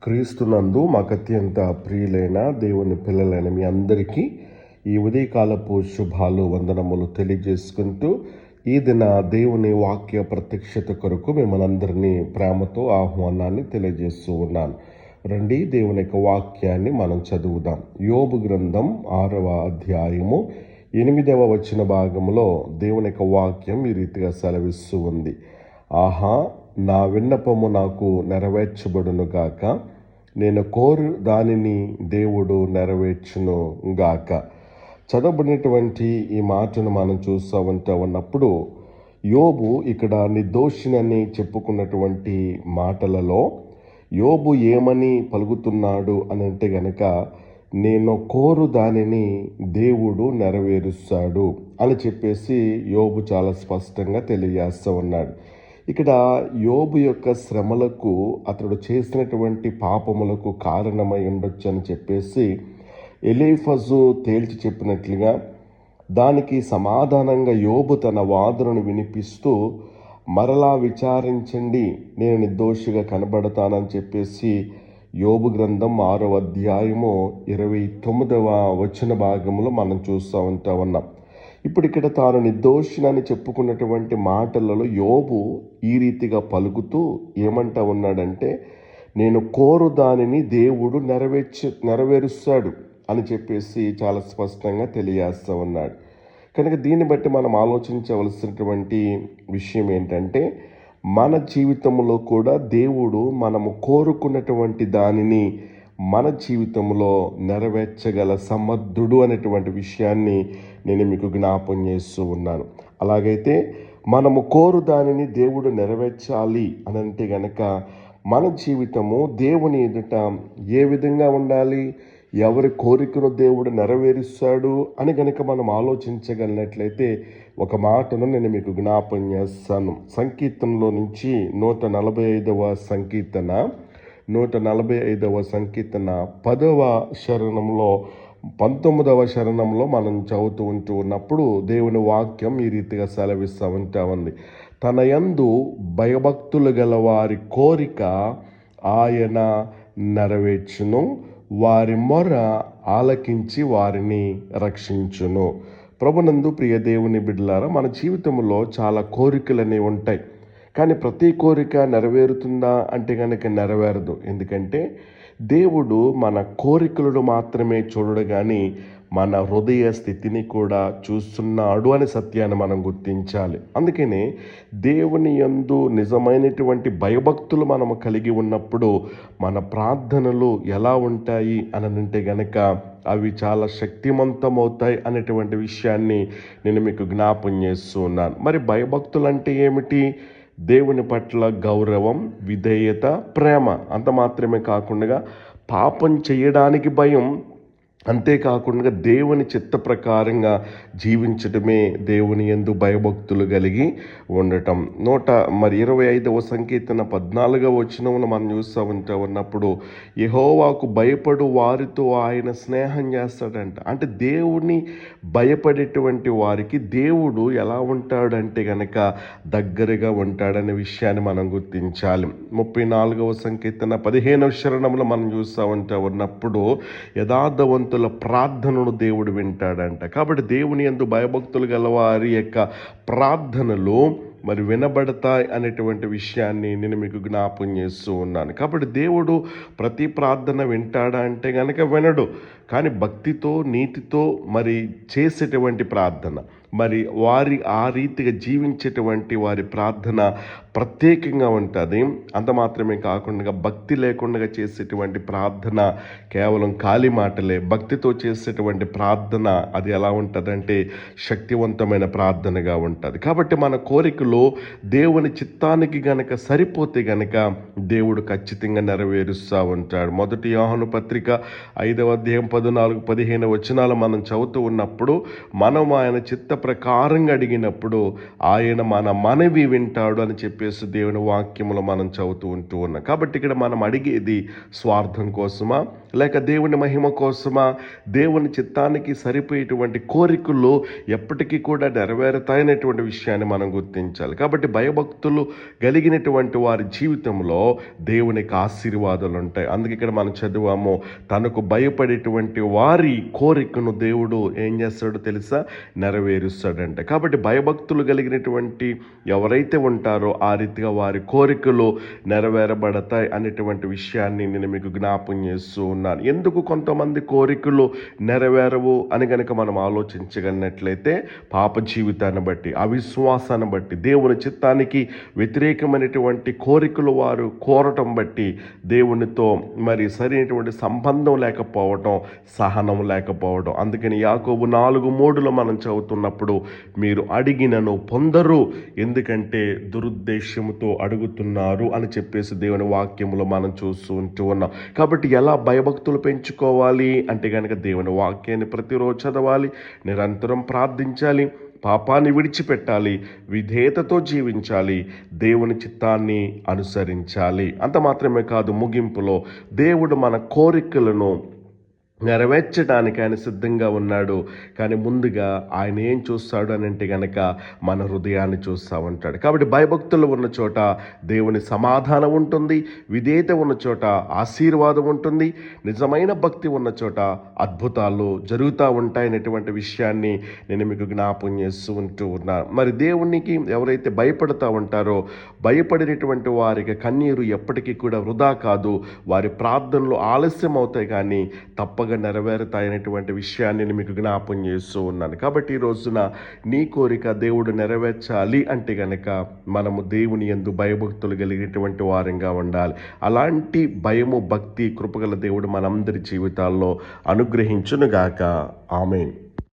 క్రీస్తునందు మాకు అత్యంత ప్రియులైన దేవుని పిల్లలైన మీ అందరికీ ఈ ఉదయకాలపు శుభాలు వందనములు తెలియజేసుకుంటూ ఈ దిన దేవుని వాక్య ప్రత్యక్షత కొరకు మిమ్మల్ని ప్రేమతో ఆహ్వానాన్ని తెలియజేస్తూ ఉన్నాను. రండి, దేవుని యొక్క వాక్యాన్ని మనం చదువుదాం. యోబు గ్రంథం 6వ అధ్యాయము 8వ వచన భాగంలో దేవుని యొక్క వాక్యం ఈ రీతిగా సెలవిస్తూ ఉంది. ఆహా, నా విన్నపము నాకు నెరవేర్చబడును గాక, నేను కోరు దానిని దేవుడు నెరవేర్చును గాక. చదవబడినటువంటి ఈ మాటను మనం చూస్తూ ఉన్నప్పుడు యోబు ఇక్కడ నిర్దోషినని చెప్పుకున్నటువంటి మాటలలో యోబు ఏమని పలుకుతున్నాడు అని అంటే గనక, నేను కోరు దానిని దేవుడు నెరవేరుస్తాడు అని చెప్పేసి యోబు చాలా స్పష్టంగా తెలియజేస్తూ ఉన్నాడు. ఇక్కడ యోబు యొక్క శ్రమలకు, అతడు చేసినటువంటి పాపములకు కారణమై ఉండొచ్చు అని చెప్పేసి ఎలీఫజు తేల్చి చెప్పినట్లుగా దానికి సమాధానంగా యోబు తన వాదనను వినిపిస్తూ, మరలా విచారించండి, నేను నిర్దోషిగా కనబడతానని చెప్పేసి యోబు గ్రంథం 6వ అధ్యాయము 29వ వచన భాగంలో మనం చూస్తూ ఉన్నాం. ఇప్పుడు ఇక్కడ తాను నిర్దోషినని చెప్పుకున్నటువంటి మాటలలో యోబు ఈ రీతిగా పలుకుతూ ఏమంటా ఉన్నాడంటే, నేను కోరు దానిని దేవుడు నెరవేరుస్తాడు అని చెప్పేసి చాలా స్పష్టంగా తెలియజేస్తూ ఉన్నాడు. కనుక దీన్ని బట్టి మనం ఆలోచించవలసినటువంటి విషయం ఏంటంటే, మన జీవితంలో కూడా దేవుడు మనము కోరుకున్నటువంటి దానిని మన జీవితంలో నెరవేర్చగల సమర్థుడు అనేటువంటి విషయాన్ని నేను మీకు జ్ఞాపం చేస్తూ ఉన్నాను. అలాగైతే మనము కోరు దానిని దేవుడు నెరవేర్చాలి అని అంటే గనక మన జీవితము దేవుని ఎదుట ఏ విధంగా ఉండాలి, ఎవరి కోరికను దేవుడు నెరవేరుస్తాడు అని గనక మనం ఆలోచించగలిగినట్లయితే ఒక మాటను నేను మీకు జ్ఞాపం చేస్తాను. సంకీర్తనలో నుంచి 145వ సంకీర్తన 145వ సంకీర్తన 10వ శరణంలో 19వ శరణంలో మనం చదువుతూ ఉన్నప్పుడు దేవుని వాక్యం ఈ రీతిగా సెలవిస్తూ ఉంది. తన యందు భయభక్తులు గల వారి కోరిక ఆయన నెరవేర్చును, వారి మొర ఆలకించి వారిని రక్షించును. ప్రభునందు ప్రియ దేవుని బిడ్డలారా, మన జీవితంలో చాలా కోరికలు అనేవి ఉంటాయి. కానీ ప్రతి కోరిక నెరవేరుతుందా అంటే కనుక నెరవేరదు. ఎందుకంటే దేవుడు మన కోరికలను మాత్రమే చూడడు, కానీ మన హృదయ స్థితిని కూడా చూస్తున్నాడు అనే సత్యాన్ని మనం గుర్తించాలి. అందుకనే దేవుని యందు నిజమైనటువంటి భయభక్తులు మనము కలిగి ఉన్నప్పుడు మన ప్రార్థనలు ఎలా ఉంటాయి అని అంటే గనక అవి చాలా శక్తివంతమవుతాయి అనేటువంటి విషయాన్ని నేను మీకు జ్ఞాపం చేస్తూ ఉన్నాను. మరి భయభక్తులు అంటే ఏమిటి? దేవుని పట్ల గౌరవం, విధేయత, ప్రేమ. అంత మాత్రమే కాకుండా పాపం చేయడానికి భయం, అంతేకాకుండా దేవుని చిత్త ప్రకారంగా జీవించడమే దేవుని యందు భయభక్తులు కలిగి ఉండటం. 125వ సంకీర్తన 14వ వచనంలో మనం చూస్తూ ఉన్నప్పుడు, యెహోవాకు భయపడు వారితో ఆయన స్నేహం చేస్తాడంట. అంటే దేవుని భయపడేటువంటి వారికి దేవుడు ఎలా ఉంటాడంటే గనక దగ్గరగా ఉంటాడనే విషయాన్ని మనం గుర్తించాలి. 34వ సంకీర్తన 15వ శరణంలో మనం చూస్తూ ఉన్నప్పుడు యథార్థవంతుల ప్రార్థనను దేవుడు వింటాడంట. కాబట్టి దేవుని యందు భయభక్తులు గల వారి యొక్క ప్రార్థనలు మరి వినబడతాయి అనేటువంటి విషయాన్ని నేను మీకు జ్ఞాపం చేస్తూ ఉన్నాను. కాబట్టి దేవుడు ప్రతి ప్రార్థన వింటాడా అంటే కనుక వినడు. కానీ భక్తితో, నీతితో మరి చేసేటువంటి ప్రార్థన, మరి వారి ఆ రీతిగా జీవించేటువంటి వారి ప్రార్థన ప్రత్యేకంగా ఉంటుంది. అంత మాత్రమే కాకుండా భక్తి లేకుండా చేసేటువంటి ప్రార్థన కేవలం ఖాళీ మాటలే. భక్తితో చేసేటువంటి ప్రార్థన అది ఎలా ఉంటుందంటే శక్తివంతమైన ప్రార్థనగా ఉంటుంది. కాబట్టి మన కోరికలు దేవుని చిత్తానికి గనక సరిపోతే గనక దేవుడు ఖచ్చితంగా నెరవేరుస్తూ ఉంటాడు. 1 యోహాను పత్రిక 5వ అధ్యాయం 14-15 వచనాలు మనం చదువుతూ ఉన్నప్పుడు, మనం ఆయన చిత్త ప్రకారంగా అడిగినప్పుడు ఆయన మన మనవి వింటాడు అని చెప్పి చెప్పేసి దేవుని వాక్యములో మనం చదువుతూ ఉంటూ ఉన్నాం. కాబట్టి ఇక్కడ మనం అడిగేది స్వార్థం కోసమా, లేక దేవుని మహిమ కోసమా? దేవుని చిత్తానికి సరిపోయేటువంటి కోరికలు ఎప్పటికీ కూడా నెరవేరుతాయనేటువంటి విషయాన్ని మనం గుర్తించాలి. కాబట్టి భయభక్తులు కలిగినటువంటి వారి జీవితంలో దేవునికి ఆశీర్వాదాలు ఉంటాయి. అందుకే ఇక్కడ మనం చదివాము, తనకు భయపడేటువంటి వారి కోరికను దేవుడు ఏం చేస్తాడో తెలుసా? నెరవేరుస్తాడంట. కాబట్టి భయభక్తులు కలిగినటువంటి ఎవరైతే ఉంటారో ఆ రీతిగా వారి కోరికలు నెరవేరబడతాయి అనేటువంటి విషయాన్ని నేను మీకు జ్ఞాపం చేస్తూ ఉన్నాను. ఎందుకు కొంతమంది కోరికలు నెరవేరవు అని కనుక మనం ఆలోచించగలిగినట్లయితే, పాప జీవితాన్ని బట్టి, అవిశ్వాసాన్ని బట్టి, దేవుని చిత్తానికి వ్యతిరేకమైనటువంటి కోరికలు వారు కోరటం బట్టి, దేవునితో మరి సరైనటువంటి సంబంధం లేకపోవటం, సహనం లేకపోవడం. అందుకని యాకోబు 4:3 మనం చదువుతున్నప్పుడు, మీరు అడిగినను పొందరు, ఎందుకంటే దురుద్దేశంతో అడుగుతున్నారు అని చెప్పేసి దేవుని వాక్యములో మనం చూస్తూ ఉన్నాం. కాబట్టి ఎలా భయభక్తులు పెంచుకోవాలి అంటే కనుక దేవుని వాక్యాన్ని ప్రతిరోజు చదవాలి, నిరంతరం ప్రార్థించాలి, పాపాన్ని విడిచిపెట్టాలి, విధేయతతో జీవించాలి, దేవుని చిత్తాన్ని అనుసరించాలి. అంత మాత్రమే కాదు, ముగింపులో దేవుడు మన కోరికలను నెరవేర్చడానికి ఆయన సిద్ధంగా ఉన్నాడు. కానీ ముందుగా ఆయన ఏం చూస్తాడు అని అంటే కనుక మన హృదయాన్ని చూస్తూ ఉంటాడు. కాబట్టి భయభక్తులు ఉన్న చోట దేవుని సమాధానం ఉంటుంది, విధేయత ఉన్న చోట ఆశీర్వాదం ఉంటుంది, నిజమైన భక్తి ఉన్న చోట అద్భుతాలు జరుగుతూ ఉంటాయనేటువంటి విషయాన్ని నేను మీకు జ్ఞాపం చేస్తూ ఉన్నాను. మరి దేవునికి ఎవరైతే భయపడుతూ ఉంటారో, భయపడినటువంటి వారికి కన్నీరు ఎప్పటికీ కూడా వృధా కాదు. వారి ప్రార్థనలు ఆలస్యం అవుతాయి కానీ తప్పగా నెరవేరుతాయనేటువంటి విషయాన్ని నేను మీకు జ్ఞాపం చేస్తూ ఉన్నాను. కాబట్టి ఈ రోజున నీ కోరిక దేవుడు నెరవేర్చాలి అంటే గనక మనము దేవుని యందు భయభక్తులు కలిగినటువంటి వారంగా ఉండాలి. అలాంటి భయము, భక్తి, కృపగల దేవుడు మనందరి జీవితాల్లో అనుగ్రహించునుగాక. ఆమేన్.